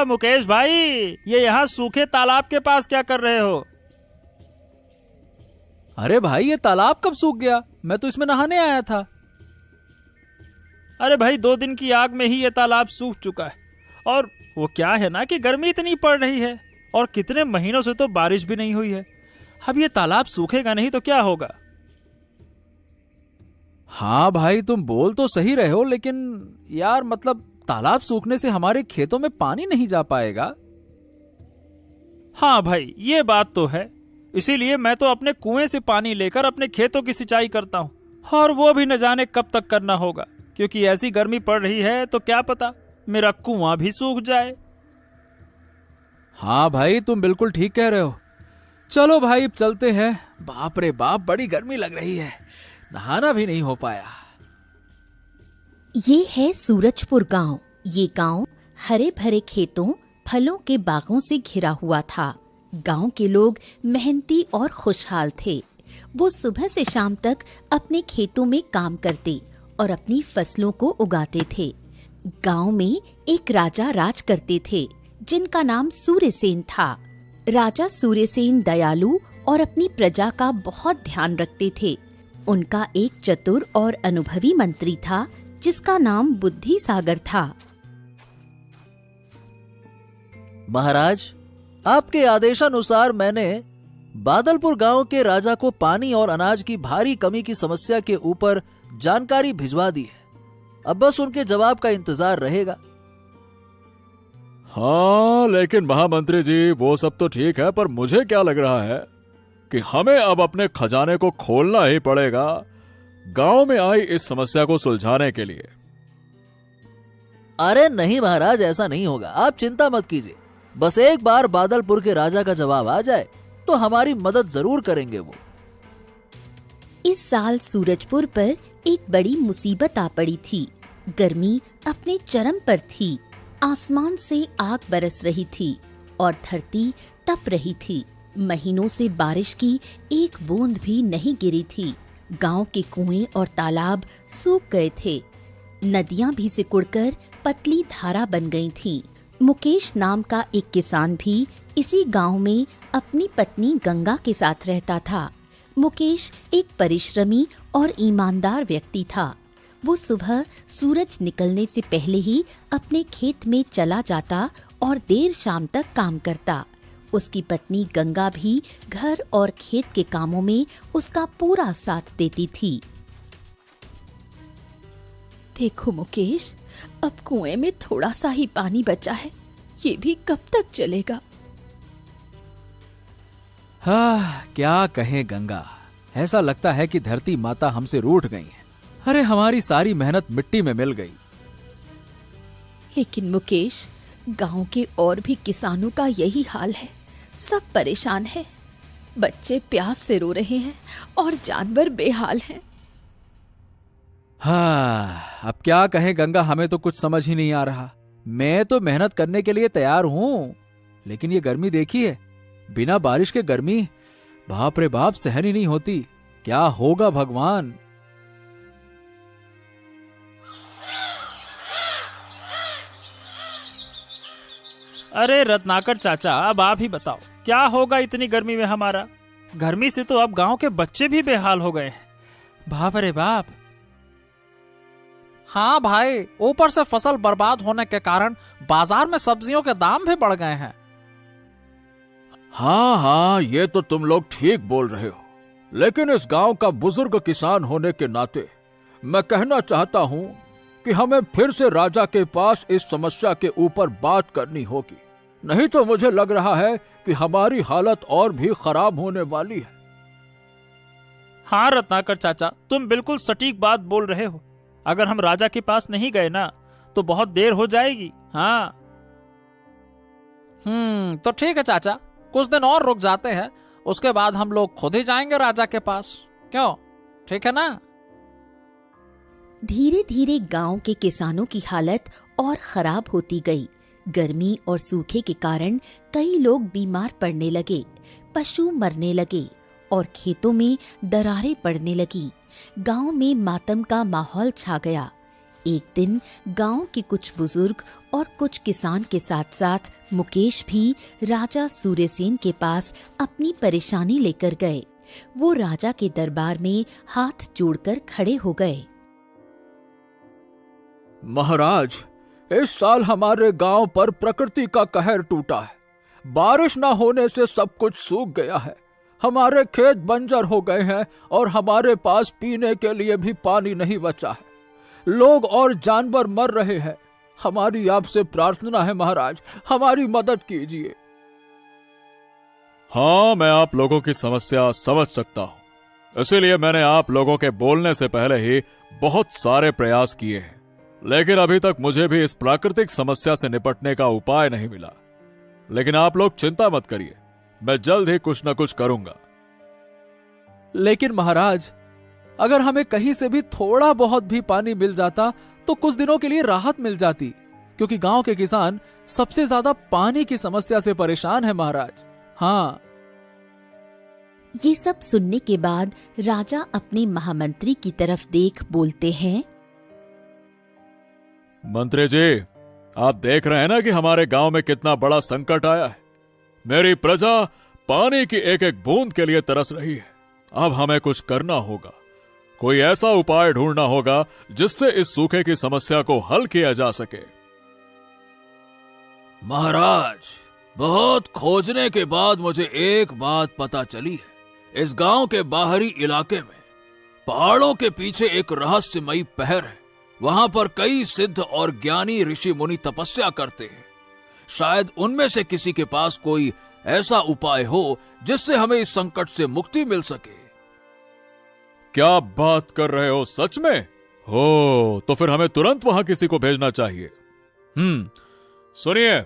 मुकेश भाई, ये यहाँ सूखे तालाब के पास क्या कर रहे हो? अरे भाई, ये तालाब कब सूख गया? मैं तो इसमें नहाने आया था। अरे भाई, 2 दिन की आग में ही ये तालाब सूख चुका है। और वो क्या है ना कि गर्मी इतनी पड़ रही है और कितने महीनों से तो बारिश भी नहीं हुई है। अब ये तालाब सूखेगा नहीं तो क्या होगा? हाँ भाई, तुम बोल तो सही रहे हो, लेकिन यार मतलब तालाब सूखने से हमारे खेतों में पानी नहीं जा पाएगा। हाँ भाई, ये बात तो है। इसीलिए मैं तो अपने कुएं से पानी लेकर अपने खेतों की सिंचाई करता हूँ, और वो भी न जाने कब तक करना होगा, क्योंकि ऐसी गर्मी पड़ रही है तो क्या पता मेरा कुआं भी सूख जाए। हाँ भाई, तुम बिल्कुल ठीक कह रहे हो। चलो भाई, अब चलते हैं। बाप रे बाप, बड़ी गर्मी लग रही है, नहाना भी नहीं हो पाया। ये है सूरजपुर गांव। ये गांव हरे भरे खेतों, फलों के बागों से घिरा हुआ था। गांव के लोग मेहनती और खुशहाल थे। वो सुबह से शाम तक अपने खेतों में काम करते और अपनी फसलों को उगाते थे। गांव में एक राजा राज करते थे, जिनका नाम सूर्यसेन था। राजा सूर्यसेन दयालु और अपनी प्रजा का बहुत ध्यान रखते थे। उनका एक चतुर और अनुभवी मंत्री था, जिसका नाम बुद्धि सागर था। महाराज, आपके आदेशानुसार मैंने बादलपुर गांव के राजा को पानी और अनाज की भारी कमी की समस्या के ऊपर जानकारी भिजवा दी है। अब बस उनके जवाब का इंतजार रहेगा। हाँ, लेकिन महामंत्री जी, वो सब तो ठीक है, पर मुझे क्या लग रहा है कि हमें अब अपने खजाने को खोलना ही पड़ेगा गांव में आई इस समस्या को सुलझाने के लिए। अरे नहीं महाराज, ऐसा नहीं होगा। आप चिंता मत कीजिए। बस एक बार बादलपुर के राजा का जवाब आ जाए तो हमारी मदद जरूर करेंगे वो। इस साल सूरजपुर पर एक बड़ी मुसीबत आ पड़ी थी। गर्मी अपने चरम पर थी। आसमान से आग बरस रही थी और धरती तप रही थी। महीनों से बारिश की एक बूंद भी नहीं गिरी थी। गांव के कुएं और तालाब सूख गए थे। नदियां भी सिकुड़कर पतली धारा बन गई थीं। मुकेश नाम का एक किसान भी इसी गांव में अपनी पत्नी गंगा के साथ रहता था। मुकेश एक परिश्रमी और ईमानदार व्यक्ति था। वो सुबह सूरज निकलने से पहले ही अपने खेत में चला जाता और देर शाम तक काम करता। उसकी पत्नी गंगा भी घर और खेत के कामों में उसका पूरा साथ देती थी। देखो मुकेश, अब कुएं में थोड़ा सा ही पानी बचा है। ये भी कब तक चलेगा? हाँ, क्या कहें गंगा, ऐसा लगता है कि धरती माता हमसे रूठ गई है। अरे हमारी सारी मेहनत मिट्टी में मिल गई। लेकिन मुकेश, गांव के और भी किसानों का यही हाल है। सब परेशान हैं। बच्चे प्यास से रो रहे हैं और जानवर बेहाल हैं। हाँ, अब क्या कहें गंगा, हमें तो कुछ समझ ही नहीं आ रहा। मैं तो मेहनत करने के लिए तैयार हूं, लेकिन ये गर्मी देखिए, बिना बारिश के गर्मी, बाप रे बाप, सहन ही नहीं होती। क्या होगा भगवान। अरे रत्नाकर चाचा, अब आप ही बताओ, क्या होगा इतनी गर्मी में हमारा? गर्मी से तो अब गांव के बच्चे भी बेहाल हो गए हैं। बाप रे बाप। हाँ भाई, ऊपर से फसल बर्बाद होने के कारण बाजार में सब्जियों के दाम भी बढ़ गए हैं। हाँ हाँ, ये तो तुम लोग ठीक बोल रहे हो, लेकिन इस गांव का बुजुर्ग किसान होने के नाते मैं कहना चाहता हूं कि हमें फिर से राजा के पास इस समस्या के ऊपर बात करनी होगी, नहीं तो मुझे लग रहा है कि हमारी हालत और भी खराब होने वाली है। हाँ रत्नाकर चाचा, तुम बिल्कुल सटीक बात बोल रहे हो। अगर हम राजा के पास नहीं गए ना तो बहुत देर हो जाएगी। हाँ। तो ठीक है चाचा, कुछ दिन और रुक जाते हैं, उसके बाद हम लोग खुद ही जाएंगे राजा के पास। क्यों, ठीक है ना? धीरे धीरे गांव के किसानों की हालत और खराब होती गई। गर्मी और सूखे के कारण कई लोग बीमार पड़ने लगे, पशु मरने लगे और खेतों में दरारें पड़ने लगी। गांव में मातम का माहौल छा गया। एक दिन गांव के कुछ बुजुर्ग और कुछ किसान के साथ साथ मुकेश भी राजा सूर्यसेन के पास अपनी परेशानी लेकर गए। वो राजा के दरबार में हाथ जोड़कर खड़े हो गए। महाराज, इस साल हमारे गांव पर प्रकृति का कहर टूटा है। बारिश न होने से सब कुछ सूख गया है। हमारे खेत बंजर हो गए हैं और हमारे पास पीने के लिए भी पानी नहीं बचा है। लोग और जानवर मर रहे हैं। हमारी आपसे प्रार्थना है महाराज, हमारी मदद कीजिए। हाँ, मैं आप लोगों की समस्या समझ सकता हूं। इसीलिए मैंने आप लोगों के बोलने से पहले ही बहुत सारे प्रयास किए हैं, लेकिन अभी तक मुझे भी इस प्राकृतिक समस्या से निपटने का उपाय नहीं मिला। लेकिन आप लोग चिंता मत करिए, मैं जल्द ही कुछ न कुछ करूंगा। लेकिन महाराज, अगर हमें कहीं से भी थोड़ा बहुत भी पानी मिल जाता तो कुछ दिनों के लिए राहत मिल जाती, क्योंकि गांव के किसान सबसे ज्यादा पानी की समस्या से परेशान है महाराज। हाँ। ये सब सुनने के बाद राजा अपने महामंत्री की तरफ देख बोलते हैं, मंत्री जी, आप देख रहे हैं ना कि हमारे गांव में कितना बड़ा संकट आया है। मेरी प्रजा पानी की एक एक बूंद के लिए तरस रही है। अब हमें कुछ करना होगा, कोई ऐसा उपाय ढूंढना होगा जिससे इस सूखे की समस्या को हल किया जा सके। महाराज, बहुत खोजने के बाद मुझे एक बात पता चली है। इस गांव के बाहरी इलाके में पहाड़ों के पीछे एक रहस्यमयी पहर है। वहां पर कई सिद्ध और ज्ञानी ऋषि मुनि तपस्या करते हैं। शायद उनमें से किसी के पास कोई ऐसा उपाय हो जिससे हमें इस संकट से मुक्ति मिल सके। क्या बात कर रहे हो, सच में? हो, तो फिर हमें तुरंत वहां किसी को भेजना चाहिए। सुनिए,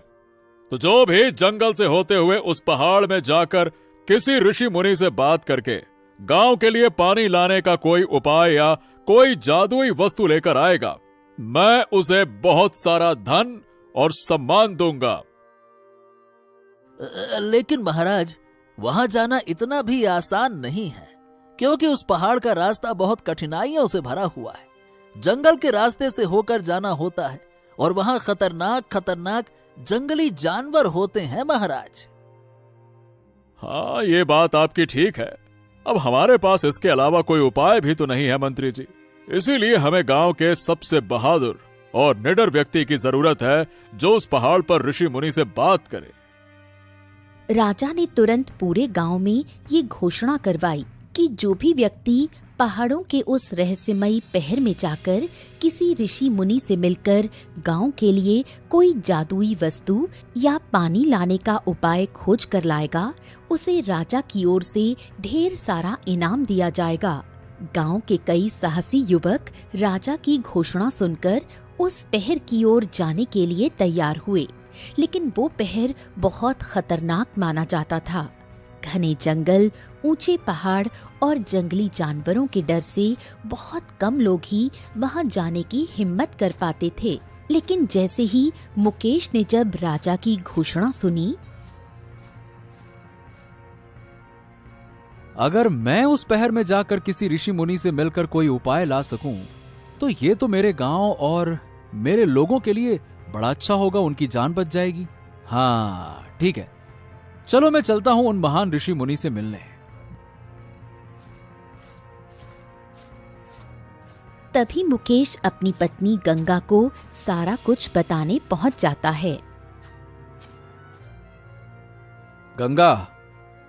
तो जो भी जंगल से होते हुए उस पहाड़ में जाकर किसी ऋषि मुनि से बात करके गांव के लिए पानी लाने का कोई उपाय या कोई जादुई वस्तु लेकर आएगा, मैं उसे बहुत सारा धन और सम्मान दूंगा। लेकिन महाराज, वहां जाना इतना भी आसान नहीं है, क्योंकि उस पहाड़ का रास्ता बहुत कठिनाइयों से भरा हुआ है। जंगल के रास्ते से होकर जाना होता है और वहां खतरनाक खतरनाक जंगली जानवर होते हैं महाराज। हाँ, ये बात आपकी ठीक है। अब हमारे पास इसके अलावा कोई उपाय भी तो नहीं है मंत्री जी। इसीलिए हमें गांव के सबसे बहादुर और निडर व्यक्ति की जरूरत है जो उस पहाड़ पर ऋषि मुनि से बात करे। राजा ने तुरंत पूरे गांव में ये घोषणा करवाई कि जो भी व्यक्ति पहाड़ों के उस रहस्यमयी पहर में जाकर किसी ऋषि मुनि से मिलकर गांव के लिए कोई जादुई वस्तु या पानी लाने का उपाय खोज कर लाएगा, उसे राजा की ओर से ढेर सारा इनाम दिया जाएगा। गांव के कई साहसी युवक राजा की घोषणा सुनकर उस पहर की ओर जाने के लिए तैयार हुए, लेकिन वो पहर बहुत खतरनाक माना जाता था। घने जंगल, ऊंचे पहाड़ और जंगली जानवरों के डर से बहुत कम लोग ही वहां जाने की हिम्मत कर पाते थे। लेकिन जैसे ही मुकेश ने जब राजा की घोषणा सुनी, अगर मैं उस पहर में जाकर किसी ऋषि मुनि से मिलकर कोई उपाय ला सकूं, तो ये तो मेरे गांव और मेरे लोगों के लिए बड़ा अच्छा होगा, उनकी जान बच जाएगी। हाँ ठीक है, चलो मैं चलता हूं उन महान ऋषि मुनि से मिलने। तभी मुकेश अपनी पत्नी गंगा को सारा कुछ बताने पहुंच जाता है। गंगा,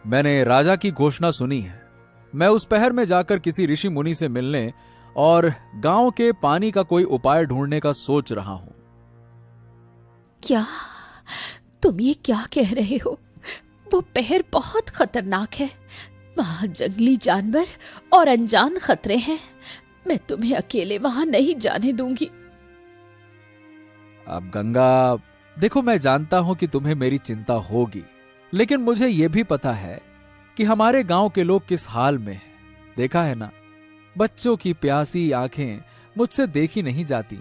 मैंने राजा की घोषणा सुनी है। मैं उस पहर में जाकर किसी ऋषि मुनि से मिलने और गांव के पानी का कोई उपाय ढूंढने का सोच रहा हूं। क्या तुम ये क्या कह रहे हो? वो पहर बहुत खतरनाक है। वहां जंगली जानवर और अनजान खतरे हैं। मैं तुम्हें अकेले वहां नहीं जाने दूंगी। अब गंगा, देखो, मैं जानता हूं कि तुम्हें मेरी चिंता होगी, लेकिन मुझे यह भी पता है कि हमारे गांव के लोग किस हाल में हैं। देखा है ना, बच्चों की प्यासी आंखें मुझसे देखी नहीं जाती।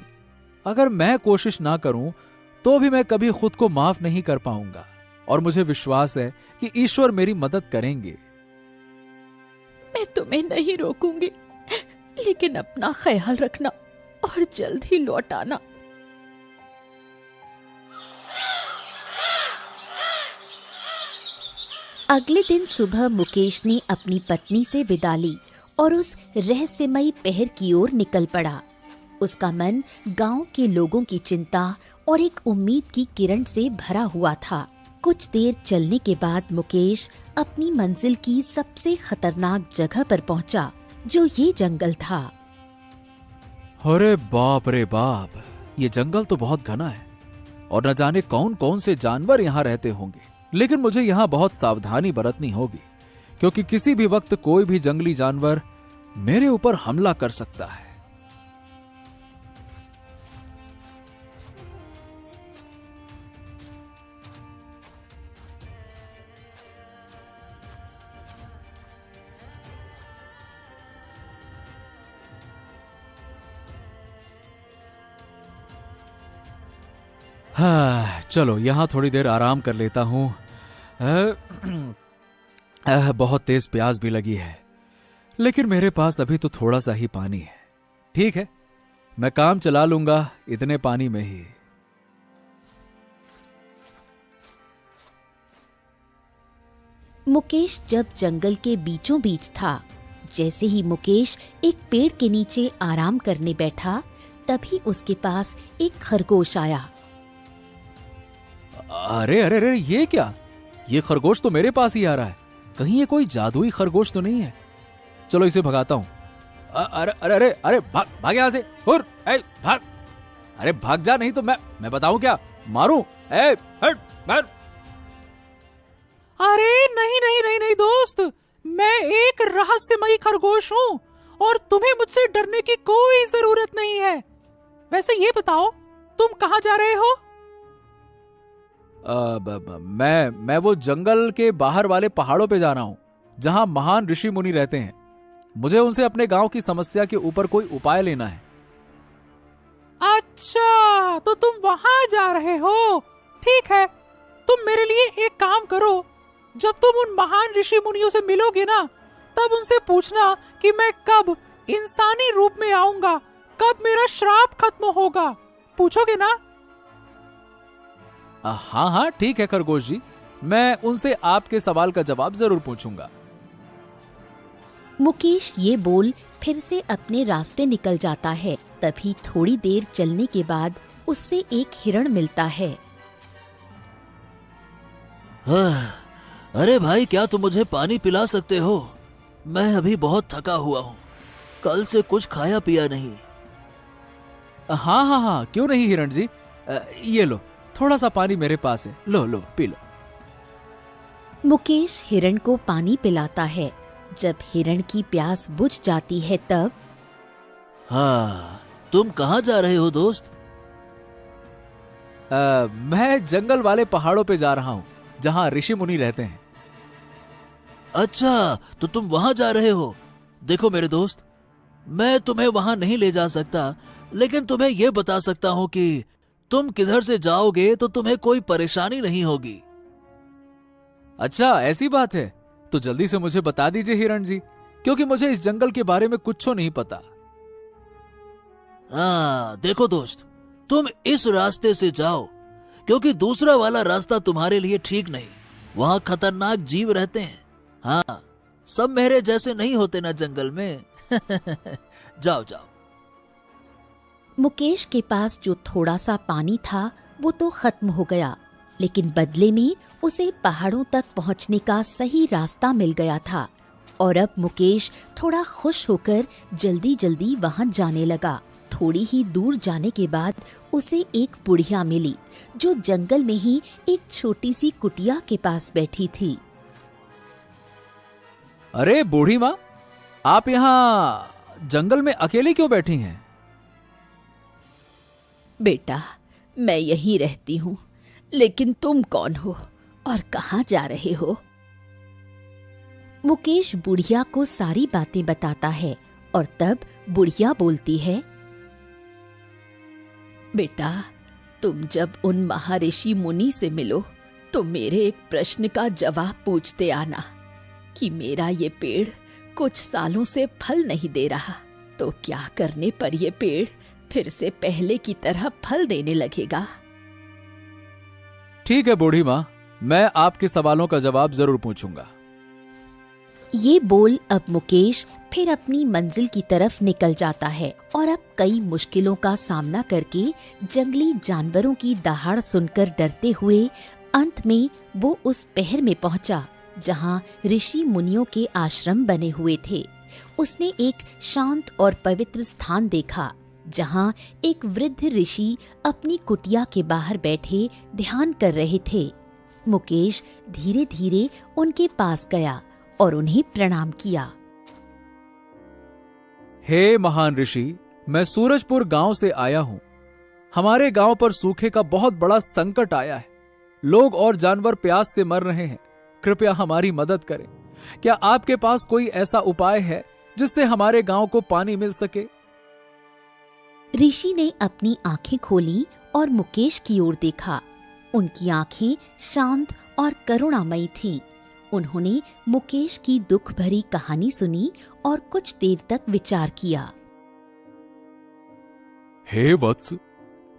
अगर मैं कोशिश ना करूं तो भी मैं कभी खुद को माफ नहीं कर पाऊंगा, और मुझे विश्वास है कि ईश्वर मेरी मदद करेंगे। मैं तुम्हें नहीं रोकूंगी, लेकिन अपना ख्याल रखना। और जल्द ही लौट आना। अगले दिन सुबह मुकेश ने अपनी पत्नी से विदा ली और उस रहस्यमयी पहर की ओर निकल पड़ा। उसका मन गांव के लोगों की चिंता और एक उम्मीद की किरण से भरा हुआ था। कुछ देर चलने के बाद मुकेश अपनी मंजिल की सबसे खतरनाक जगह पर पहुंचा, जो ये जंगल था। अरे बाप रे बाप, ये जंगल तो बहुत घना है और न जाने कौन कौन से जानवर यहाँ रहते होंगे। लेकिन मुझे यहाँ बहुत सावधानी बरतनी होगी, क्योंकि किसी भी वक्त कोई भी जंगली जानवर मेरे ऊपर हमला कर सकता है। हाँ, चलो यहाँ थोड़ी देर आराम कर लेता हूँ। बहुत तेज प्यास भी लगी है, लेकिन मेरे पास अभी तो थोड़ा सा ही पानी है। ठीक है, मैं काम चला लूंगा इतने पानी में ही। मुकेश जब जंगल के बीचों बीच था, जैसे ही मुकेश एक पेड़ के नीचे आराम करने बैठा, तभी उसके पास एक खरगोश आया। अरे अरे अरे, ये क्या? ये खरगोश तो मेरे पास ही आ रहा है। कहीं ये कोई जादुई खरगोश तो नहीं है? चलो इसे भगाता हूँ। अरे अरे अरे अरे, भाग यहाँ से। हुर, भाग। अरे भाग जा, नहीं तो मैं बताऊं क्या, मारूं। हट हट। अरे नहीं नहीं नहीं नहीं दोस्त, मैं एक रहस्यमयी खरगोश हूँ और तुम्हें मुझसे डरने की कोई जरूरत नहीं है। वैसे ये बताओ, तुम कहाँ जा रहे हो? मैं वो जंगल के बाहर वाले पहाड़ों पे जा रहा हूं, जहां महान ऋषि मुनि रहते हैं। मुझे उनसे अपने गांव की समस्या के ऊपर कोई उपाय लेना है। अच्छा, तो तुम वहां जा रहे हो। ठीक है, तुम मेरे लिए एक काम करो। जब तुम उन महान ऋषि मुनियों से मिलोगे ना, तब उनसे पूछना कि मैं कब इंसानी रूप में आऊंगा, कब मेरा श्राप खत्म होगा। पूछोगे ना? हाँ हाँ ठीक है खरगोश जी, मैं उनसे आपके सवाल का जवाब जरूर पूछूंगा। मुकेश ये बोल फिर से अपने रास्ते निकल जाता है। तभी थोड़ी देर चलने के बाद उससे एक हिरण मिलता है। अरे भाई, क्या तुम मुझे पानी पिला सकते हो? मैं अभी बहुत थका हुआ हूँ, कल से कुछ खाया पिया नहीं। हाँ हाँ हाँ, क्यों नहीं हिरण जी, ये लो, थोड़ा सा पानी मेरे पास है, लो लो पी लो। मुकेश हिरण को पानी पिलाता है। जब हिरण की प्यास बुझ जाती है तब, हाँ, तुम कहाँ जा रहे हो दोस्त? मैं जंगल वाले पहाड़ों पे जा रहा हूँ, जहाँ ऋषि मुनि रहते हैं। अच्छा, तो तुम वहां जा रहे हो। देखो मेरे दोस्त, मैं तुम्हें वहां नहीं ले जा सकता, लेकिन तुम्हें यह बता सकता हूँ कि तुम किधर से जाओगे तो तुम्हें कोई परेशानी नहीं होगी। अच्छा ऐसी बात है, तो जल्दी से मुझे बता दीजिए हिरण जी, क्योंकि मुझे इस जंगल के बारे में कुछ नहीं पता। हाँ देखो दोस्त, तुम इस रास्ते से जाओ, क्योंकि दूसरा वाला रास्ता तुम्हारे लिए ठीक नहीं। वहां खतरनाक जीव रहते हैं। हाँ, सब मेरे जैसे नहीं होते ना जंगल में। जाओ जाओ। मुकेश के पास जो थोड़ा सा पानी था वो तो खत्म हो गया, लेकिन बदले में उसे पहाड़ों तक पहुंचने का सही रास्ता मिल गया था। और अब मुकेश थोड़ा खुश होकर जल्दी जल्दी वहां जाने लगा। थोड़ी ही दूर जाने के बाद उसे एक बुढ़िया मिली, जो जंगल में ही एक छोटी सी कुटिया के पास बैठी थी। अरे बूढ़ी माँ, आप यहाँ जंगल में अकेली क्यों बैठी हैं? बेटा, मैं यहीं रहती हूँ, लेकिन तुम कौन हो और कहाँ जा रहे हो? मुकेश बुढ़िया को सारी बातें बताता है और तब बुढ़िया बोलती है, बेटा, तुम जब उन महर्षि मुनि से मिलो तो मेरे एक प्रश्न का जवाब पूछते आना कि मेरा ये पेड़ कुछ सालों से फल नहीं दे रहा, तो क्या करने पर ये पेड़ फिर से पहले की तरह फल देने लगेगा। ठीक है बूढ़ी माँ, मैं आपके सवालों का जवाब जरूर पूछूंगा। ये बोल अब मुकेश फिर अपनी मंजिल की तरफ निकल जाता है और अब कई मुश्किलों का सामना करके जंगली जानवरों की दहाड़ सुनकर डरते हुए अंत में वो उस पहर में पहुंचा जहां ऋषि मुनियों के आश्रम बने हुए थे। उसने एक शांत और पवित्र स्थान देखा जहां एक वृद्ध ऋषि अपनी कुटिया के बाहर बैठे ध्यान कर रहे थे। मुकेश धीरे धीरे उनके पास गया और उन्हें प्रणाम किया। हे महान ऋषि, मैं सूरजपुर गांव से आया हूं। हमारे गांव पर सूखे का बहुत बड़ा संकट आया है। लोग और जानवर प्यास से मर रहे हैं। कृपया हमारी मदद करें। क्या आपके पास कोई ऐसा उपाय है जिससे हमारे गांव को पानी मिल सके? ऋषि ने अपनी आंखें खोली और मुकेश की ओर देखा। उनकी आंखें शांत और करुणामयी थीं। उन्होंने मुकेश की दुख भरी कहानी सुनी और कुछ देर तक विचार किया। हे वत्स,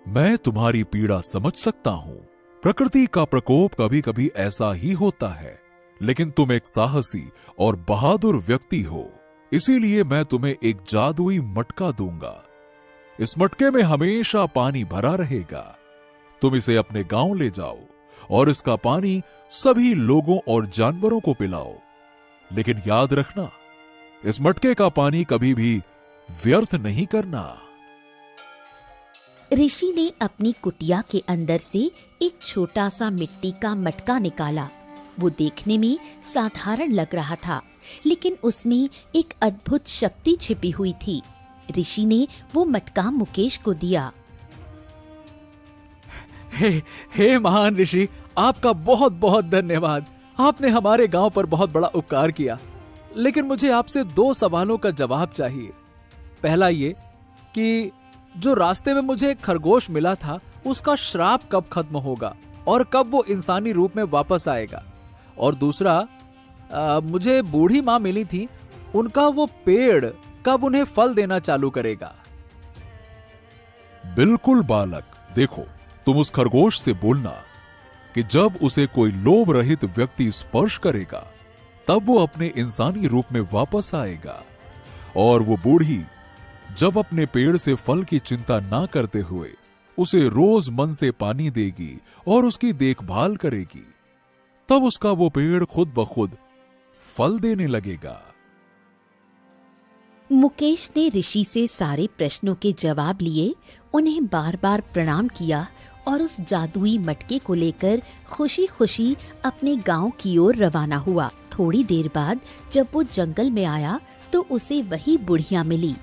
मैं तुम्हारी पीड़ा समझ सकता हूं। प्रकृति का प्रकोप कभी कभी ऐसा ही होता है, लेकिन तुम एक साहसी और बहादुर व्यक्ति हो, इसीलिए मैं तुम्हें एक जादुई मटका दूंगा। इस मटके में हमेशा पानी भरा रहेगा। तुम इसे अपने गांव ले जाओ और इसका पानी सभी लोगों और जानवरों को पिलाओ। लेकिन याद रखना, इस मटके का पानी कभी भी व्यर्थ नहीं करना। ऋषि ने अपनी कुटिया के अंदर से एक छोटा सा मिट्टी का मटका निकाला। वो देखने में साधारण लग रहा था, लेकिन उसमें एक अद्भुत शक्ति छिपी हुई थी। ऋषि ने वो मटका मुकेश को दिया। हे महान ऋषि, आपका बहुत बहुत धन्यवाद। आपने हमारे गांव पर बहुत बड़ा उपकार किया। लेकिन मुझे आपसे 2 सवालों का जवाब चाहिए। पहला ये कि जो रास्ते में मुझे एक खरगोश मिला था, उसका श्राप कब खत्म होगा और कब वो इंसानी रूप में वापस आएगा? और दूसरा, मुझे बूढ़ी माँ मिली थी, उनका वो पेड़ कब उन्हें फल देना चालू करेगा? बिल्कुल बालक, देखो, तुम उस खरगोश से बोलना कि जब उसे कोई लोभ रहित व्यक्ति स्पर्श करेगा तब वो अपने इंसानी रूप में वापस आएगा। और वो बूढ़ी जब अपने पेड़ से फल की चिंता ना करते हुए उसे रोज मन से पानी देगी और उसकी देखभाल करेगी, तब उसका वो पेड़ खुद ब खुद फल देने लगेगा। मुकेश ने ऋषि से सारे प्रश्नों के जवाब लिए, उन्हें बार बार प्रणाम किया और उस जादुई मटके को लेकर खुशी खुशी अपने गांव की ओर रवाना हुआ। थोड़ी देर बाद जब वो जंगल में आया तो उसे वही बुढ़िया मिली।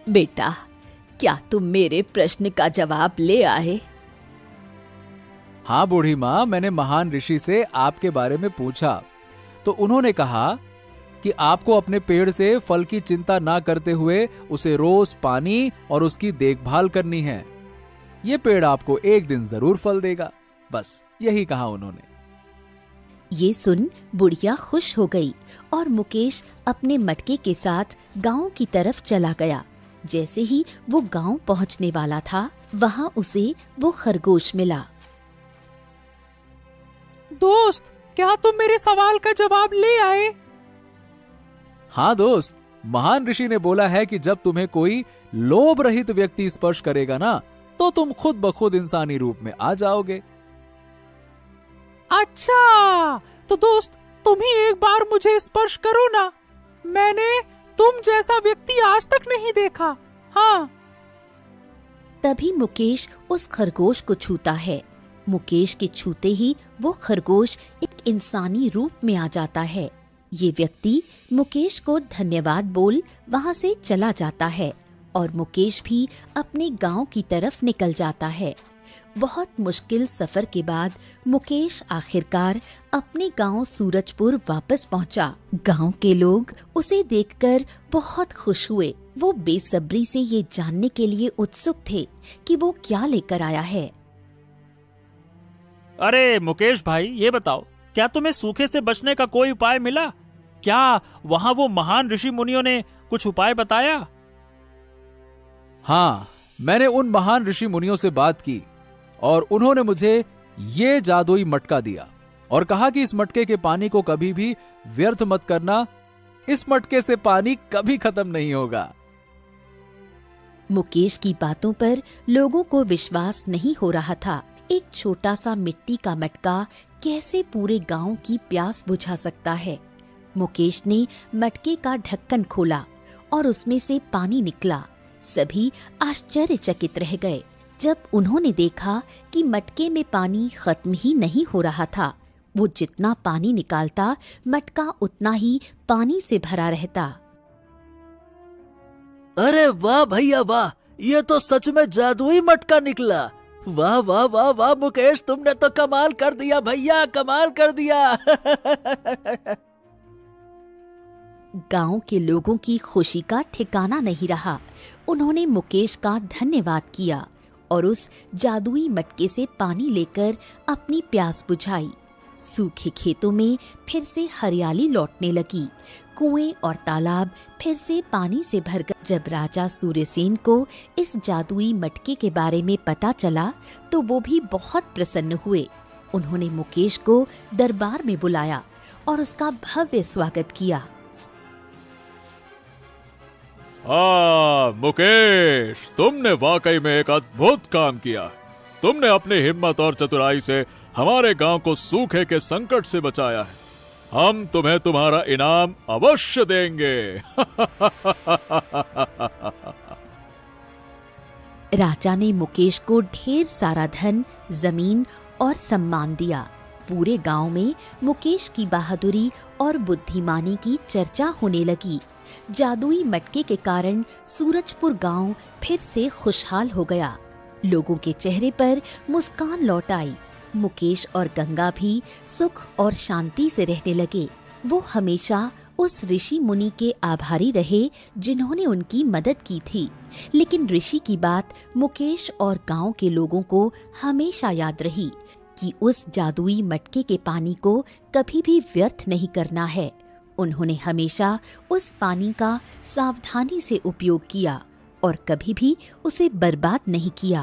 बेटा, क्या तुम मेरे प्रश्न का जवाब ले आए? हाँ बूढ़ी माँ, मैंने महान ऋषि से आपके बारे में पूछा तो उन्होंने कहा कि आपको अपने पेड़ से फल की चिंता ना करते हुए उसे रोज पानी और उसकी देखभाल करनी है। ये पेड़ आपको एक दिन जरूर फल देगा। बस यही कहा उन्होंने। ये सुन बुढ़िया खुश हो गई और मुकेश अपने मटके के साथ गांव की तरफ चला गया। जैसे ही वो गांव पहुंचने वाला था, वहां उसे वो खरगोश मिला। दोस्त, क्या तुम मेरे सवाल का जवाब ले आए? हाँ दोस्त, महान ऋषि ने बोला है कि जब तुम्हें कोई लोभ रहित व्यक्ति स्पर्श करेगा ना, तो तुम खुद ब खुद इंसानी रूप में आ जाओगे। अच्छा, तो दोस्त तुम ही एक बार मुझे स्पर्श करो ना। मैंने तुम जैसा व्यक्ति आज तक नहीं देखा। हाँ। तभी मुकेश उस खरगोश को छूता है। मुकेश के छूते ही वो खरगोश एक इंसानी रूप में आ जाता है। ये व्यक्ति मुकेश को धन्यवाद बोल वहां से चला जाता है और मुकेश भी अपने गांव की तरफ निकल जाता है। बहुत मुश्किल सफर के बाद मुकेश आखिरकार अपने गांव सूरजपुर वापस पहुंचा। गांव के लोग उसे देखकर बहुत खुश हुए। वो बेसब्री से ये जानने के लिए उत्सुक थे कि वो क्या लेकर आया है। अरे मुकेश भाई, ये बताओ, क्या तुम्हें सूखे से बचने का कोई उपाय मिला? क्या वहां वो महान ऋषि मुनियों ने कुछ उपाय बताया? हाँ, मैंने उन महान ऋषि मुनियों से बात की और उन्होंने मुझे ये जादुई मटका दिया और कहा कि इस मटके के पानी को कभी भी व्यर्थ मत करना, इस मटके से पानी कभी खत्म नहीं होगा। मुकेश की बातों पर लोगों को विश्वास नहीं हो रहा था। एक छोटा सा मिट्टी का मटका कैसे पूरे गांव की प्यास बुझा सकता है। मुकेश ने मटके का ढक्कन खोला और उसमें से पानी निकला। सभी आश्चर्यचकित रह गए जब उन्होंने देखा कि मटके में पानी खत्म ही नहीं हो रहा था। वो जितना पानी निकालता, मटका उतना ही पानी से भरा रहता। अरे वाह भैया वाह, ये तो सच में जादुई मटका निकला। वाह वाह वाह वाह मुकेश, तुमने तो कमाल कर दिया भैया, कमाल कर दिया। गांव के लोगों की खुशी का ठिकाना नहीं रहा। उन्होंने मुकेश का धन्यवाद किया और उस जादुई मटके से पानी लेकर अपनी प्यास बुझाई। सूखे खेतों में फिर से हरियाली लौटने लगी। कुएं और तालाब फिर से पानी से भर गए। जब राजा सूर्यसेन को इस जादुई मटके के बारे में पता चला तो वो भी बहुत प्रसन्न हुए। उन्होंने मुकेश को दरबार में बुलाया और उसका भव्य स्वागत किया। मुकेश, तुमने वाकई में एक अद्भुत काम किया है। तुमने अपनी हिम्मत और चतुराई से हमारे गांव को सूखे के संकट से बचाया है। हम तुम्हें तुम्हारा इनाम अवश्य देंगे। राजा ने मुकेश को ढेर सारा धन, जमीन और सम्मान दिया। पूरे गांव में मुकेश की बहादुरी और बुद्धिमानी की चर्चा होने लगी। जादुई मटके के कारण सूरजपुर गांव फिर से खुशहाल हो गया। लोगों के चेहरे पर मुस्कान लौट आई। मुकेश और गंगा भी सुख और शांति से रहने लगे। वो हमेशा उस ऋषि मुनि के आभारी रहे जिन्होंने उनकी मदद की थी। लेकिन ऋषि की बात मुकेश और गांव के लोगों को हमेशा याद रही कि उस जादुई मटके के पानी को कभी भी व्यर्थ नहीं करना है। उन्होंने हमेशा उस पानी का सावधानी से उपयोग किया और कभी भी उसे बर्बाद नहीं किया।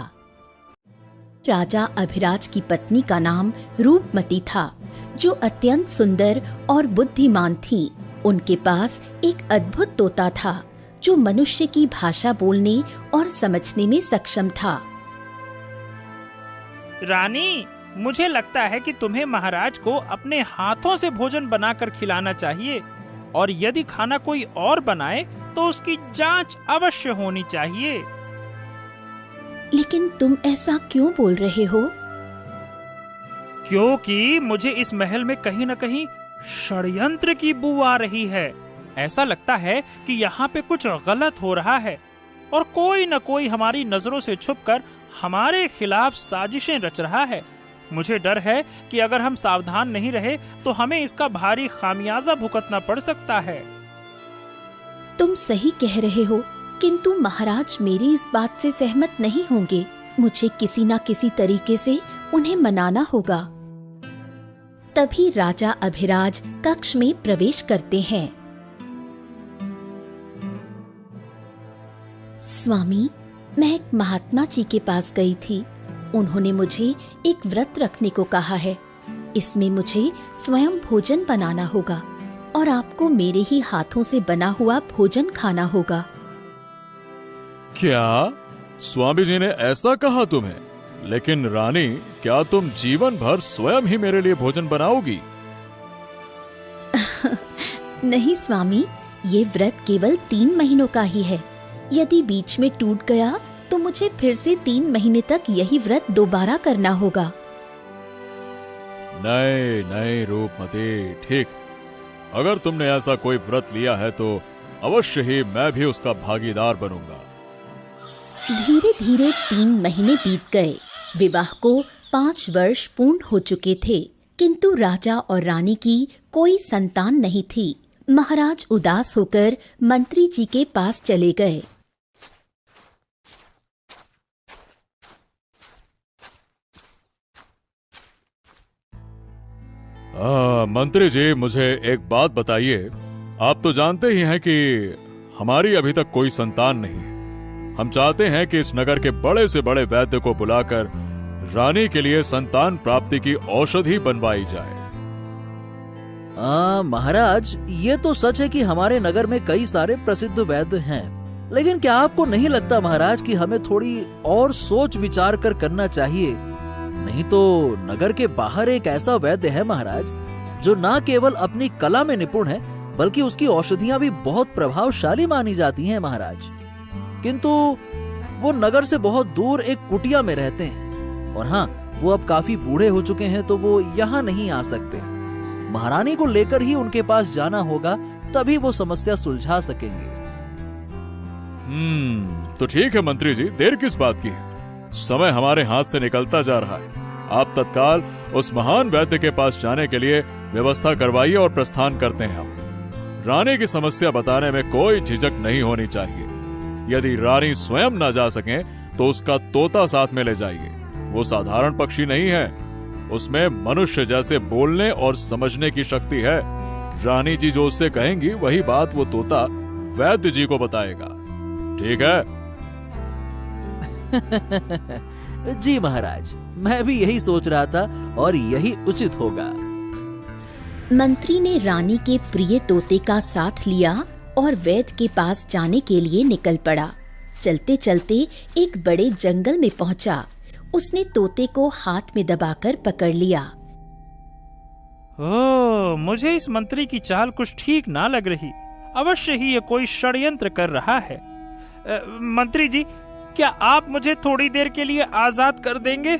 राजा अभिराज की पत्नी का नाम रूपमती था, जो अत्यंत सुंदर और बुद्धिमान थी। उनके पास एक अद्भुत तोता था जो मनुष्य की भाषा बोलने और समझने में सक्षम था। रानी, मुझे लगता है कि तुम्हें महाराज को अपने हाथों से भोजन बनाकर खिलाना चाहिए, और यदि खाना कोई और बनाए तो उसकी जांच अवश्य होनी चाहिए। लेकिन तुम ऐसा क्यों बोल रहे हो? क्योंकि मुझे इस महल में कहीं न कहीं षड्यंत्र की बू आ रही है। ऐसा लगता है कि यहाँ पे कुछ गलत हो रहा है और कोई न कोई हमारी नजरों से छुपकर हमारे खिलाफ साजिशें रच रहा है। मुझे डर है कि अगर हम सावधान नहीं रहे तो हमें इसका भारी खामियाजा भुगतना पड़ सकता है। तुम सही कह रहे हो, किंतु महाराज मेरी इस बात से सहमत नहीं होंगे। मुझे किसी न किसी तरीके से उन्हें मनाना होगा। तभी राजा अभिराज कक्ष में प्रवेश करते हैं। स्वामी, मैं एक महात्मा जी के पास गई थी। उन्होंने मुझे एक व्रत रखने को कहा है। इसमें मुझे स्वयं भोजन बनाना होगा और आपको मेरे ही हाथों से बना हुआ भोजन खाना होगा। क्या स्वामी जी ने ऐसा कहा तुम्हें? लेकिन रानी, क्या तुम जीवन भर स्वयं ही मेरे लिए भोजन बनाओगी? नहीं स्वामी, ये व्रत केवल 3 महीनों का ही है। यदि बीच में टूट गया तो मुझे फिर से 3 महीने तक यही व्रत दोबारा करना होगा। नहीं नहीं रूपमती, ठीक। अगर तुमने ऐसा कोई व्रत लिया है तो अवश्य ही मैं भी उसका भागीदार बनूंगा। धीरे धीरे 3 महीने बीत गए। विवाह को 5 वर्ष पूर्ण हो चुके थे, किंतु राजा और रानी की कोई संतान नहीं थी। महाराज उदास होकर मंत्री जी के पास चले गए। मंत्री जी, मुझे एक बात बताइए। आप तो जानते ही हैं कि हमारी अभी तक कोई संतान नहीं है। हम चाहते हैं कि इस नगर के बड़े से बड़े वैद्य को बुलाकर रानी के लिए संतान प्राप्ति की औषधि बनवाई जाए। महाराज, ये तो सच है कि हमारे नगर में कई सारे प्रसिद्ध वैद्य हैं, लेकिन क्या आपको नहीं लगता महाराज कि हमें थोड़ी और सोच विचार कर करना चाहिए? नहीं तो नगर के बाहर एक ऐसा वैद्य है महाराज, जो न केवल अपनी कला में निपुण है, बल्कि उसकी औषधियां भी बहुत प्रभावशाली मानी जाती हैं महाराज। किंतु वो नगर से बहुत दूर एक कुटिया में रहते हैं, और हाँ, वो अब काफी बूढ़े हो चुके हैं, तो वो यहाँ नहीं आ सकते। महारानी को लेकर ही उनके पास जाना होगा, तभी वो समस्या सुलझा सकेंगे। तो ठीक है मंत्री जी, देर किस बात की है? समय हमारे हाथ से निकलता जा रहा है। आप तत्काल उस महान वैद्य के पास जाने के लिए व्यवस्था करवाइए और प्रस्थान करते हैं हम। रानी की समस्या बताने में कोई झिझक नहीं होनी चाहिए। यदि रानी स्वयं न जा सके तो उसका तोता साथ में ले जाइए। वो साधारण पक्षी नहीं है, उसमें मनुष्य जैसे बोलने और समझने की शक्ति है। रानी जी जो उससे कहेंगी वही बात वो तोता वैद्य जी को बताएगा। ठीक है? जी महाराज, मैं भी यही सोच रहा था और यही उचित होगा। मंत्री ने रानी के प्रिय तोते का साथ लिया और वैद्य के पास जाने के लिए निकल पड़ा। चलते चलते एक बड़े जंगल में पहुंचा। उसने तोते को हाथ में दबाकर पकड़ लिया। मुझे इस मंत्री की चाल कुछ ठीक ना लग रही। अवश्य ही ये कोई षड्यंत्र कर रहा है। मंत्री जी, क्या आप मुझे थोड़ी देर के लिए आजाद कर देंगे?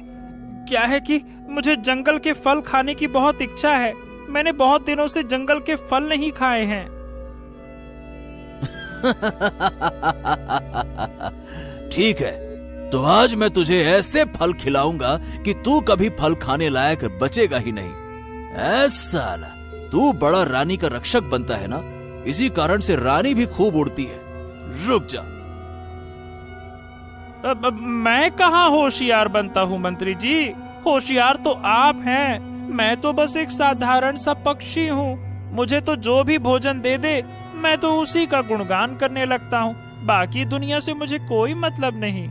क्या है कि मुझे जंगल के फल खाने की बहुत इच्छा है। मैंने बहुत दिनों से जंगल के फल नहीं खाए हैं। ठीक है, तो आज मैं तुझे ऐसे फल खिलाऊंगा कि तू कभी फल खाने लायक बचेगा ही नहीं। ऐसा तू बड़ा रानी का रक्षक बनता है ना, इसी कारण से रानी भी खूब उड़ती है। रुक जा। मैं कहाँ होशियार बनता हूँ मंत्री जी? होशियार तो आप हैं। मैं तो बस एक साधारण सा पक्षी हूँ। मुझे तो जो भी भोजन दे दे, मैं तो उसी का गुणगान करने लगता हूँ। बाकी दुनिया से मुझे कोई मतलब नहीं।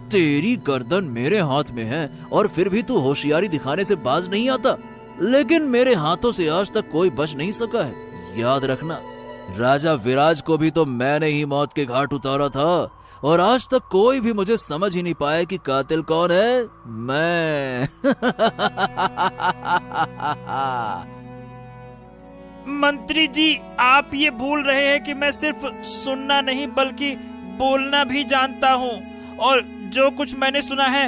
तेरी गर्दन मेरे हाथ में है और फिर भी तू होशियारी दिखाने से बाज नहीं आता। लेकिन मेरे हाथों से आज तक कोई बच नहीं सका है। याद रखना, राजा विराज को भी तो मैंने ही मौत के घाट उतारा था, और आज तक कोई भी मुझे समझ ही नहीं पाया कि कातिल कौन है। मैं मंत्री जी, आप ये भूल रहे हैं कि मैं सिर्फ सुनना नहीं बल्कि बोलना भी जानता हूँ, और जो कुछ मैंने सुना है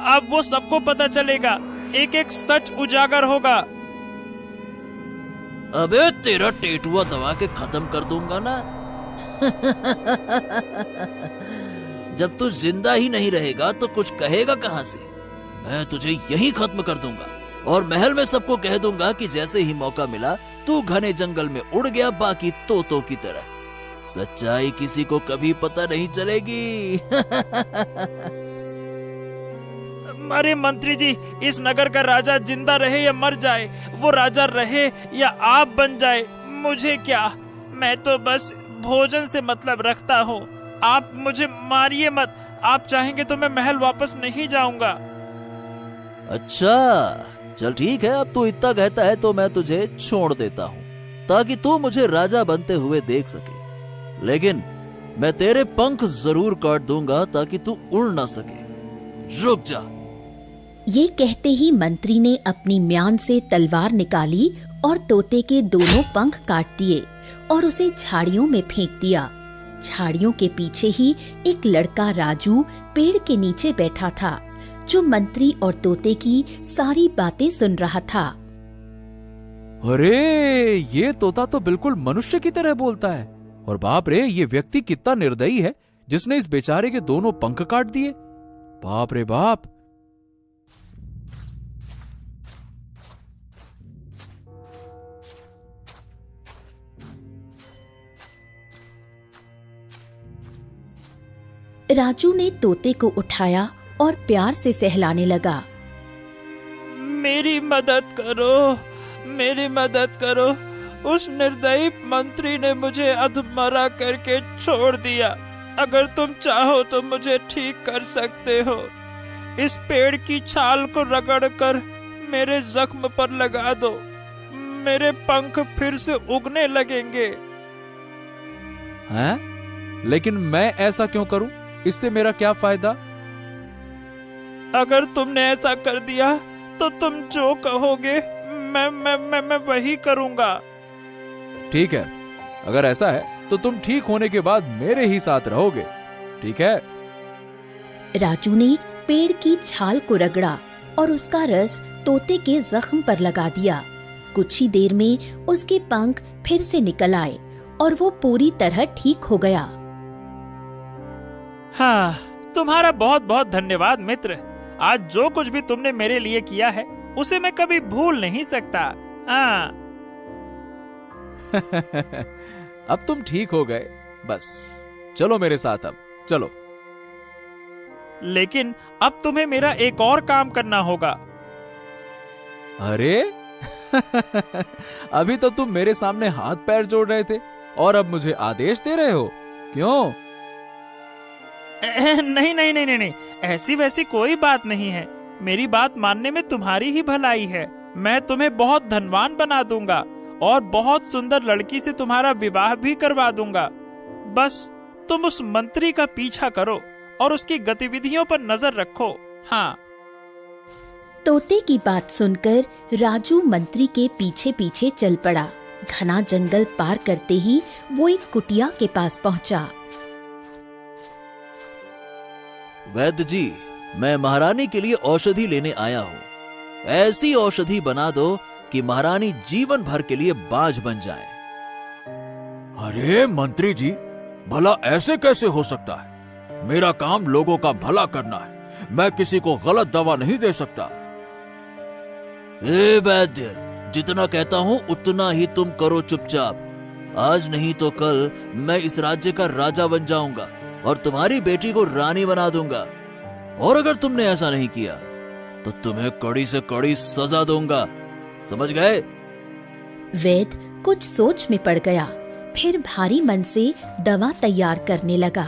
अब वो सबको पता चलेगा। एक एक सच उजागर होगा। अबे तेरा टेटुआ दबा के खत्म कर दूंगा ना। जब तू जिंदा ही नहीं रहेगा तो कुछ कहेगा कहां से? मैं तुझे यहीं खत्म कर दूंगा और महल में सबको कह दूंगा कि जैसे ही मौका मिला तू घने जंगल में उड़ गया, बाकी तोतों की तरह। सच्चाई किसी को कभी पता नहीं चलेगी। अरे मंत्री जी, इस नगर का राजा जिंदा रहे या मर जाए, वो राजा रहे या आप बन जाए, मुझे क्या? मैं तो बस भोजन से मतलब रखता हूँ। आप मुझे मारिए मत। आप चाहेंगे तो मैं महल वापस नहीं जाऊंगा। अच्छा, चल ठीक है, अब तू इतना कहता है तो मैं तुझे छोड़ देता हूँ, ताकि तू मुझे राजा बनते हुए देख सके। लेकिन मैं तेरे पंख जरूर काट दूंगा ताकि तू उड़ ना सके। रुक जा। ये कहते ही मंत्री ने अपनी म्यान से तलवार निकाली और तोते के दोनों पंख काट दिए और उसे झाड़ियों में फेंक दिया। झाड़ियों के पीछे ही एक लड़का राजू पेड़ के नीचे बैठा था, जो मंत्री और तोते की सारी बातें सुन रहा था। अरे, ये तोता तो बिल्कुल मनुष्य की तरह बोलता है। और बाप रे, ये व्यक्ति कितना निर्दयी है जिसने इस बेचारे के दोनों पंख काट दिए। बाप रे बाप। राजू ने तोते को उठाया और प्यार से सहलाने लगा। मेरी मदद करो, मेरी मदद करो। उस निर्दयी मंत्री ने मुझे अधमरा करके छोड़ दिया। अगर तुम चाहो तो मुझे ठीक कर सकते हो। इस पेड़ की छाल को रगड़कर मेरे जख्म पर लगा दो, मेरे पंख फिर से उगने लगेंगे। हैं? लेकिन मैं ऐसा क्यों करूं? इससे मेरा क्या फायदा? अगर तुमने ऐसा कर दिया तो तुम जो कहोगे मैं वही करूंगा। ठीक है, अगर ऐसा है तो तुम ठीक होने के बाद मेरे ही साथ रहोगे, ठीक है? राजू ने पेड़ की छाल को रगड़ा और उसका रस तोते के जख्म पर लगा दिया। कुछ ही देर में उसके पंख फिर से निकल आए और वो पूरी तरह ठीक हो गया। हाँ, तुम्हारा बहुत बहुत धन्यवाद मित्र। आज जो कुछ भी तुमने मेरे लिए किया है उसे मैं कभी भूल नहीं सकता। हाँ। अब तुम ठीक हो गए, बस चलो मेरे साथ, अब चलो। लेकिन अब तुम्हें मेरा एक और काम करना होगा। अरे अभी तो तुम मेरे सामने हाथ पैर जोड़ रहे थे और अब मुझे आदेश दे रहे हो, क्यों? नहीं नहीं नहीं नहीं, ऐसी वैसी कोई बात नहीं है। मेरी बात मानने में तुम्हारी ही भलाई है। मैं तुम्हें बहुत धनवान बना दूंगा और बहुत सुंदर लड़की से तुम्हारा विवाह भी करवा दूंगा। बस तुम उस मंत्री का पीछा करो और उसकी गतिविधियों पर नजर रखो। हाँ। तोते की बात सुनकर राजू मंत्री के पीछे पीछे चल पड़ा। घना जंगल पार करते ही वो एक कुटिया के पास पहुंचा। वैद्य जी, मैं महारानी के लिए औषधि लेने आया हूँ। ऐसी औषधि बना दो कि महारानी जीवन भर के लिए बांझ बन जाए। अरे मंत्री जी, भला ऐसे कैसे हो सकता है? मेरा काम लोगों का भला करना है। मैं किसी को गलत दवा नहीं दे सकता। ए वैद्य, जितना कहता हूँ उतना ही तुम करो चुपचाप। आज नहीं तो कल मैं इस राज्य का राजा बन जाऊंगा और तुम्हारी बेटी को रानी बना दूंगा। और अगर तुमने ऐसा नहीं किया तो तुम्हें कड़ी से कड़ी सजा दूंगा, समझ गए? वैद्य कुछ सोच में पड़ गया, फिर भारी मन से दवा तैयार करने लगा।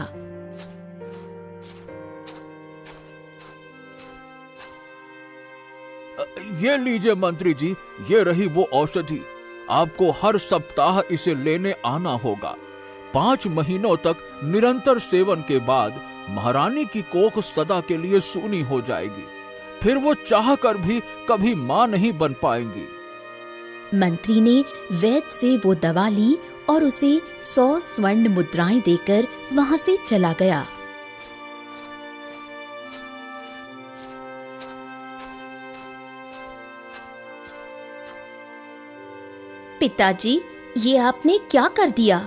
ये लीजिए मंत्री जी, ये रही वो औषधि। आपको हर सप्ताह इसे लेने आना होगा। 5 महीनों तक निरंतर सेवन के बाद महारानी की कोख सदा के लिए सूनी हो जाएगी। फिर वो चाहकर भी कभी मां नहीं बन पाएंगी। मंत्री ने वैद्य से वो दवा ली और उसे 100 स्वर्ण मुद्राएं देकर वहां से चला गया। पिताजी, ये आपने क्या कर दिया?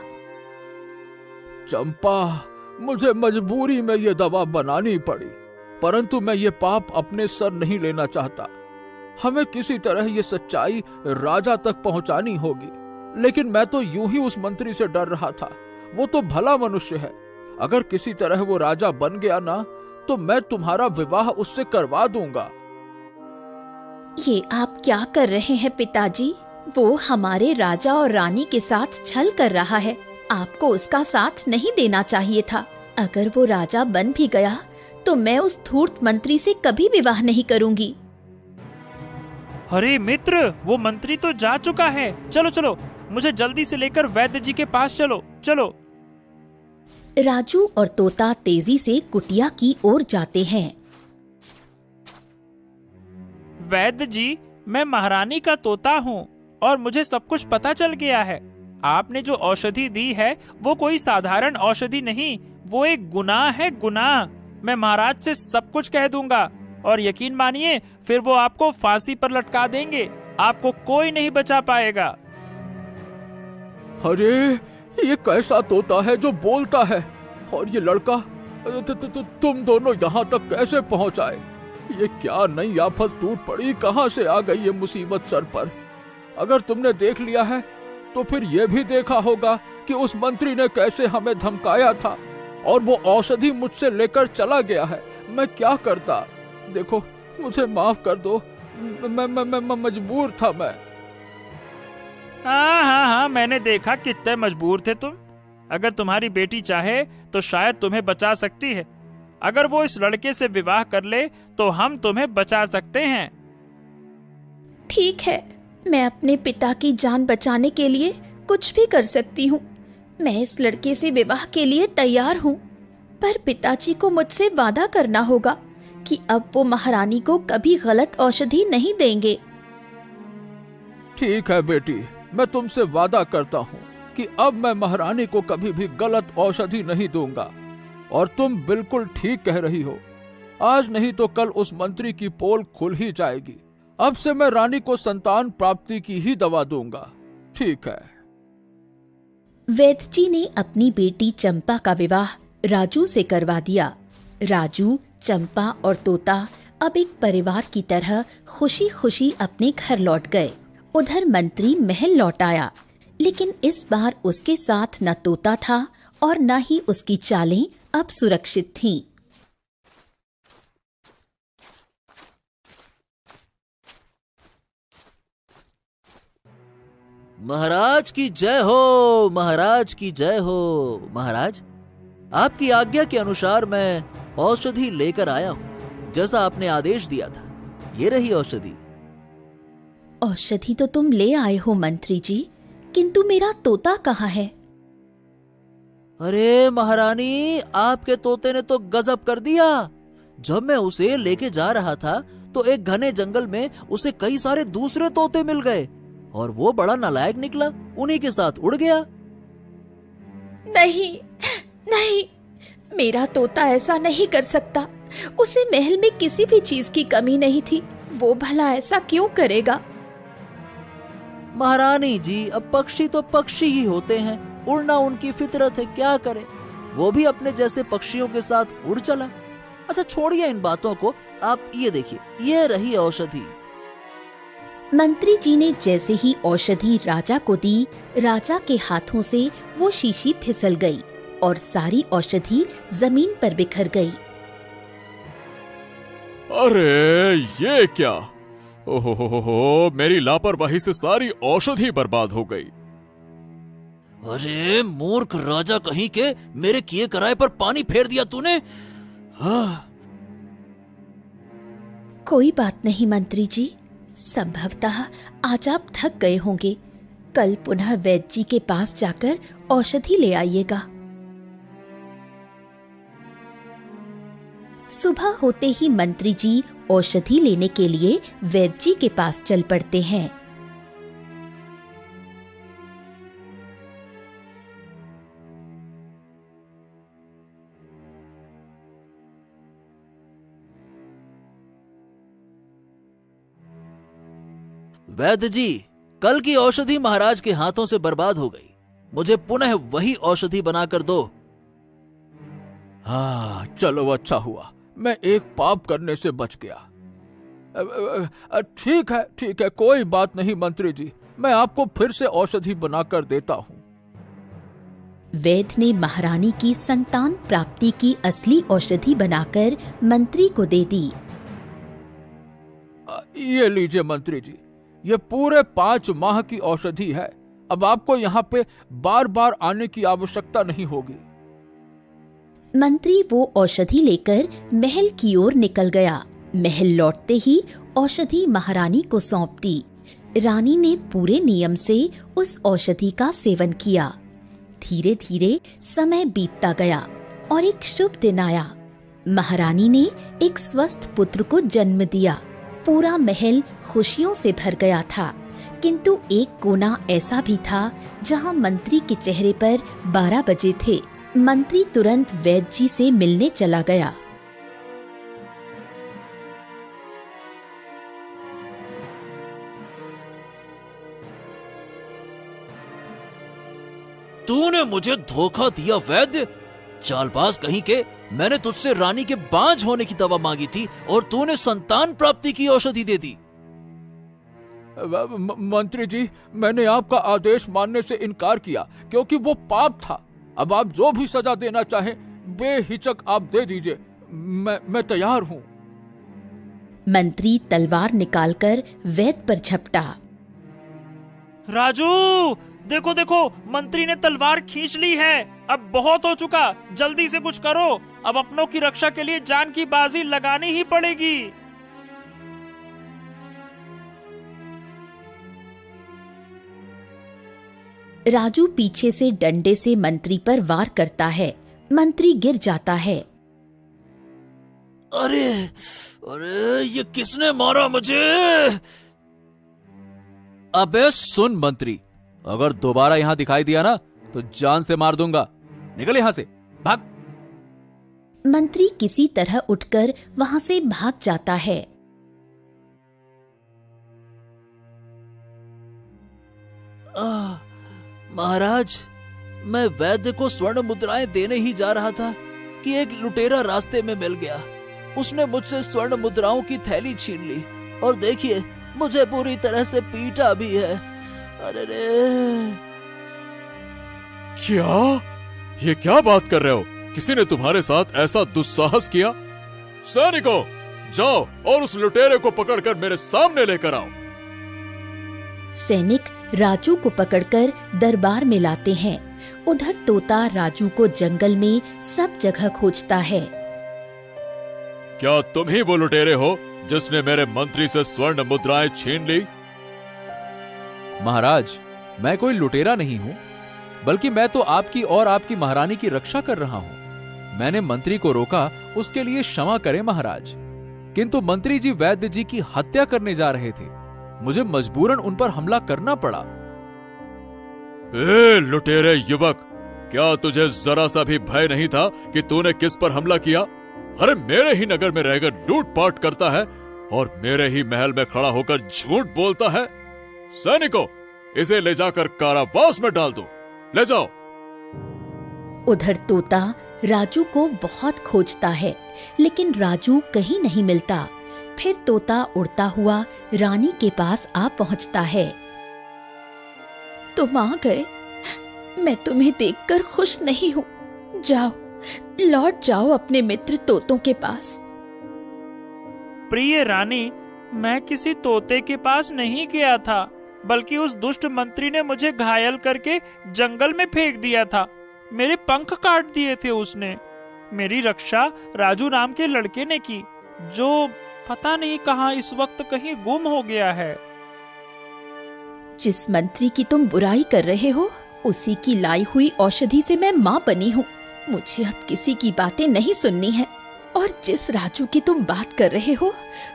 चंपा, मुझे मजबूरी में ये दवा बनानी पड़ी, परंतु मैं ये पाप अपने सर नहीं लेना चाहता। हमें किसी तरह ये सच्चाई राजा तक पहुंचानी होगी। लेकिन मैं तो यूं ही उस मंत्री से डर रहा था। वो तो भला मनुष्य है। अगर किसी तरह वो राजा बन गया ना, तो मैं तुम्हारा विवाह उससे करवा दूंगा। ये आप क्या कर रहे हैं पिताजी? वो हमारे राजा और रानी के साथ छल कर रहा है। आपको उसका साथ नहीं देना चाहिए था। अगर वो राजा बन भी गया तो मैं उस धूर्त मंत्री से कभी विवाह नहीं करूंगी। अरे मित्र, वो मंत्री तो जा चुका है। चलो चलो, मुझे जल्दी से लेकर वैद्य जी के पास चलो। चलो। राजू और तोता तेजी से कुटिया की ओर जाते हैं। वैद्य जी, मैं महारानी का तोता हूँ और मुझे सब कुछ पता चल गया है। आपने जो औषधि दी है वो कोई साधारण औषधि नहीं, वो एक गुनाह है, गुनाह। मैं महाराज से सब कुछ कह दूंगा और यकीन मानिए फिर वो आपको फांसी पर लटका देंगे। आपको कोई नहीं बचा पाएगा। अरे, ये कैसा तोता है जो बोलता है? और ये लड़का तुम दोनों यहाँ तक कैसे पहुँच आए? ये क्या नई आफत टूट पड़ी? कहाँ से आ गई ये मुसीबत सर पर? अगर तुमने देख लिया है तो फिर ये भी देखा होगा कि उस मंत्री ने कैसे हमें धमकाया था और वो औषधि मुझसे लेकर चला गया है। मैं क्या करता? देखो, मुझे माफ कर दो। मैं मजबूर था। मैं हाँ हाँ हाँ, मैंने देखा कितने मजबूर थे तुम। अगर तुम्हारी बेटी चाहे तो शायद तुम्हें बचा सकती है। अगर वो इस लड़के से विवाह कर ले तो हम तुम्हें बचा सकते हैं। ठीक है, मैं अपने पिता की जान बचाने के लिए कुछ भी कर सकती हूँ। मैं इस लड़के से विवाह के लिए तैयार हूँ, पर पिताजी को मुझसे वादा करना होगा कि अब वो महारानी को कभी गलत औषधि नहीं देंगे। ठीक है बेटी, मैं तुमसे वादा करता हूँ कि अब मैं महारानी को कभी भी गलत औषधि नहीं दूंगा। और तुम बिल्कुल ठीक कह रही हो, आज नहीं तो कल उस मंत्री की पोल खुल ही जाएगी। अब से मैं रानी को संतान प्राप्ति की ही दवा दूंगा। ठीक है। वैद्य जी ने अपनी बेटी चंपा का विवाह राजू से करवा दिया। राजू, चंपा और तोता अब एक परिवार की तरह खुशी खुशी अपने घर लौट गए। उधर मंत्री महल लौट आया, लेकिन इस बार उसके साथ न तोता था और न ही उसकी चालें अब सुरक्षित थीं। महाराज की जय हो, महाराज की जय हो। महाराज, आपकी आज्ञा के अनुसार मैं औषधि लेकर आया हूँ, जैसा आपने आदेश दिया था। ये रही औषधि। औषधि तो तुम ले आए हो मंत्री जी, किंतु मेरा तोता कहाँ है? अरे महारानी, आपके तोते ने तो गजब कर दिया। जब मैं उसे लेके जा रहा था तो एक घने जंगल में उसे कई सारे दूसरे तोते मिल गए और वो बड़ा नालायक निकला, उन्हीं के साथ उड़ गया। नहीं नहीं, मेरा तोता ऐसा नहीं कर सकता। उसे महल में किसी भी चीज की कमी नहीं थी, वो भला ऐसा क्यों करेगा? महारानी जी, अब पक्षी तो पक्षी ही होते हैं, उड़ना उनकी फितरत है, क्या करे। वो भी अपने जैसे पक्षियों के साथ उड़ चला। अच्छा छोड़िए इन बातों को, आप ये देखिए, ये रही औषधि। मंत्री जी ने जैसे ही औषधि राजा को दी, राजा के हाथों से वो शीशी फिसल गई और सारी औषधि जमीन पर बिखर गई। अरे ये क्या? ओहो, मेरी लापरवाही से सारी औषधि बर्बाद हो गई। अरे मूर्ख राजा कहीं के, मेरे किए कराए पर पानी फेर दिया तूने। हाँ। कोई बात नहीं मंत्री जी, संभवतः आज आप थक गए होंगे। कल पुनः वैद्य जी के पास जाकर औषधि ले आइएगा। सुबह होते ही मंत्री जी औषधि लेने के लिए वैद्य जी के पास चल पड़ते हैं। वैद्य जी, कल की औषधि महाराज के हाथों से बर्बाद हो गई, मुझे पुनः वही औषधि बनाकर दो। हाँ चलो, अच्छा हुआ मैं एक पाप करने से बच गया। ठीक है, कोई बात नहीं मंत्री जी, मैं आपको फिर से औषधि बनाकर देता हूँ। वैद्य ने महारानी की संतान प्राप्ति की असली औषधि बनाकर मंत्री को दे दी। ये लीजिए मंत्री जी, ये पूरे 5 माह की औषधि है। अब आपको यहाँ पे बार बार आने की आवश्यकता नहीं होगी। मंत्री वो औषधि लेकर महल की ओर निकल गया। महल लौटते ही औषधि महारानी को सौंप दी। रानी ने पूरे नियम से उस औषधि का सेवन किया। धीरे धीरे समय बीतता गया और एक शुभ दिन आया। महारानी ने एक स्वस्थ पुत्र को जन्म दिया। पूरा महल खुशियों से भर गया था, किंतु एक कोना ऐसा भी था जहां मंत्री के चेहरे पर 12 बजे थे। मंत्री तुरंत वैद्य जी से मिलने चला गया। तूने मुझे धोखा दिया वैद्य, चालबाज कहीं के। मैंने तुझसे रानी के बांझ होने की दवा मांगी थी और तूने संतान प्राप्ति की औषधि दे दी। मंत्री जी, मैंने आपका आदेश मानने से इनकार किया क्योंकि वो पाप था। अब आप जो भी सजा देना चाहें बेहिचक आप दे दीजिए, मैं तैयार हूँ। मंत्री तलवार निकालकर वैद्य पर झपटा। राजू, देखो देखो, मंत्री ने तलवार खींच ली है। अब बहुत हो चुका, जल्दी से कुछ करो। अब अपनों की रक्षा के लिए जान की बाजी लगानी ही पड़ेगी। राजू पीछे से डंडे से मंत्री पर वार करता है। मंत्री गिर जाता है। अरे अरे, ये किसने मारा मुझे? अबे सुन मंत्री, अगर दोबारा यहां दिखाई दिया ना तो जान से मार दूंगा। निकल यहां से, भाग। मंत्री किसी तरह उठकर वहां से भाग जाता है। महाराज, मैं वैद्य को स्वर्ण मुद्राएं देने ही जा रहा था कि एक लुटेरा रास्ते में मिल गया। उसने मुझसे स्वर्ण मुद्राओं की थैली छीन ली और देखिए, मुझे पूरी तरह से पीटा भी है। अरे रे! क्या? ये क्या बात कर रहे हो? किसी ने तुम्हारे साथ ऐसा दुस्साहस किया? सैनिकों, जाओ और उस लुटेरे को पकड़कर मेरे सामने लेकर आओ। सैनिक राजू को पकड़कर दरबार में लाते हैं। उधर तोता राजू को जंगल में सब जगह खोजता है। क्या तुम ही वो लुटेरे हो जिसने मेरे मंत्री से स्वर्ण मुद्राएं छीन ली? महाराज, मैं कोई लुटेरा नहीं हूं, बल्कि मैं तो आपकी और आपकी महारानी की रक्षा कर रहा हूं। मैंने मंत्री को रोका, उसके लिए क्षमा करें महाराज। किंतु मंत्री जी वैद्य जी की हत्या करने जा रहे थे, मुझे मजबूरन उन पर हमला करना पड़ा। ए लुटेरे युवक, क्या तुझे जरा सा भी भय नहीं था कि तूने किस पर हमला किया? अरे मेरे ही नगर में रहकर लूटपाट करता है और मेरे ही महल में खड़ा होकर झूठ बोलता है। सैनिकों, इसे ले जाकर कारावास में डाल दो। ले जाओ। उधर तोता राजू को बहुत खोजता है, लेकिन राजू कहीं नहीं मिलता। फिर तोता उड़ता हुआ रानी के पास आ पहुंचता है। तुम आ गए, मैं तुम्हें देखकर खुश नहीं हूँ। जाओ, लौट जाओ अपने मित्र तोतों के पास। प्रिय रानी, मैं किसी तोते के पास नहीं गया था, बल्कि उस दुष्ट मंत्री ने मुझे घायल करके जंगल में फेंक दिया था। मेरे पंख काट दिए थे उसने। मेरी रक्षा राजू नाम के लड़के ने की, जो पता नहीं कहाँ इस वक्त कहीं गुम हो गया है। जिस मंत्री की तुम बुराई कर रहे हो, उसी की लाई हुई औषधि से मैं माँ बनी हूँ। मुझे अब किसी की बातें नहीं सुननी है। और जिस राजू की तुम बात कर रहे हो,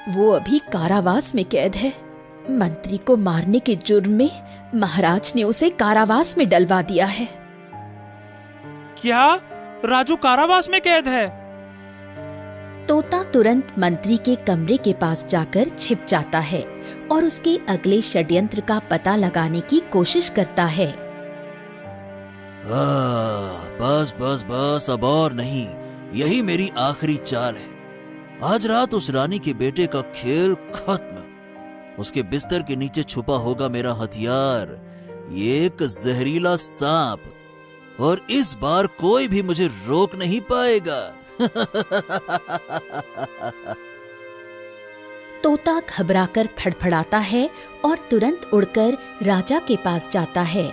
वो अभी कारावास में कैद है। मंत्री को मारने के जुर्म में महाराज ने उसे कारावास में डलवा दिया है। क्या? राजू कारावास में कैद है? तोता तुरंत मंत्री के कमरे के पास जाकर छिप जाता है और उसके अगले षड्यंत्र का पता लगाने की कोशिश करता है। बस बस बस, अब और नहीं, यही मेरी आखिरी चाल है। आज रात उस रानी के बेटे का खेल खत्म। उसके बिस्तर के नीचे छुपा होगा मेरा हथियार, एक जहरीला सांप, और इस बार कोई भी मुझे रोक नहीं पाएगा। तोता घबराकर फड़फड़ाता है और तुरंत उड़कर राजा के पास जाता है।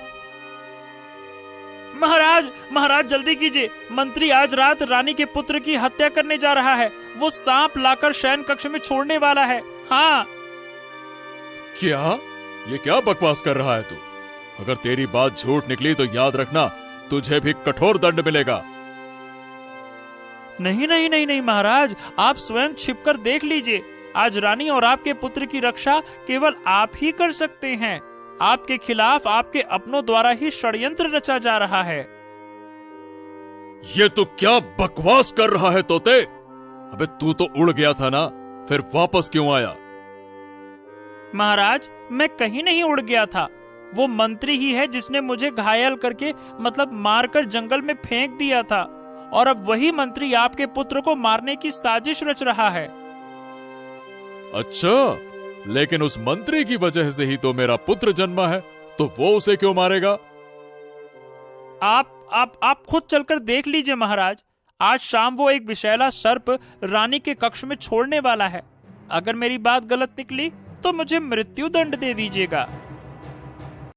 महाराज, महाराज जल्दी कीजिए, मंत्री आज रात रानी के पुत्र की हत्या करने जा रहा है। वो सांप लाकर शयन कक्ष में छोड़ने वाला है। हाँ। क्या? ये क्या बकवास कर रहा है तू? अगर तेरी बात झूठ निकली तो याद रखना, तुझे भी कठोर दंड मिलेगा। नहीं नहीं नहीं नहीं महाराज, आप स्वयं छिपकर देख लीजिए। आज रानी और आपके पुत्र की रक्षा केवल आप ही कर सकते हैं। आपके खिलाफ आपके अपनों द्वारा ही षड्यंत्र रचा जा रहा है। ये तू क्या बकवास कर रहा है तोते? अबे तू तो उड़ गया था ना, फिर वापस क्यों आया? महाराज, मैं कहीं नहीं उड़ गया था। वो मंत्री ही है जिसने मुझे घायल करके, मतलब मारकर जंगल में फेंक दिया था, और अब वही मंत्री आपके पुत्र को मारने की साजिश रच रहा है। अच्छा, लेकिन उस मंत्री की वजह से ही तो मेरा पुत्र जन्मा है, तो वो उसे क्यों मारेगा? आप खुद चलकर देख लीजिए महाराज। आज शाम वो एक विषैला सर्प रानी के कक्ष में छोड़ने वाला है। अगर मेरी बात गलत निकली तो मुझे मृत्यु दंड दे दीजिएगा।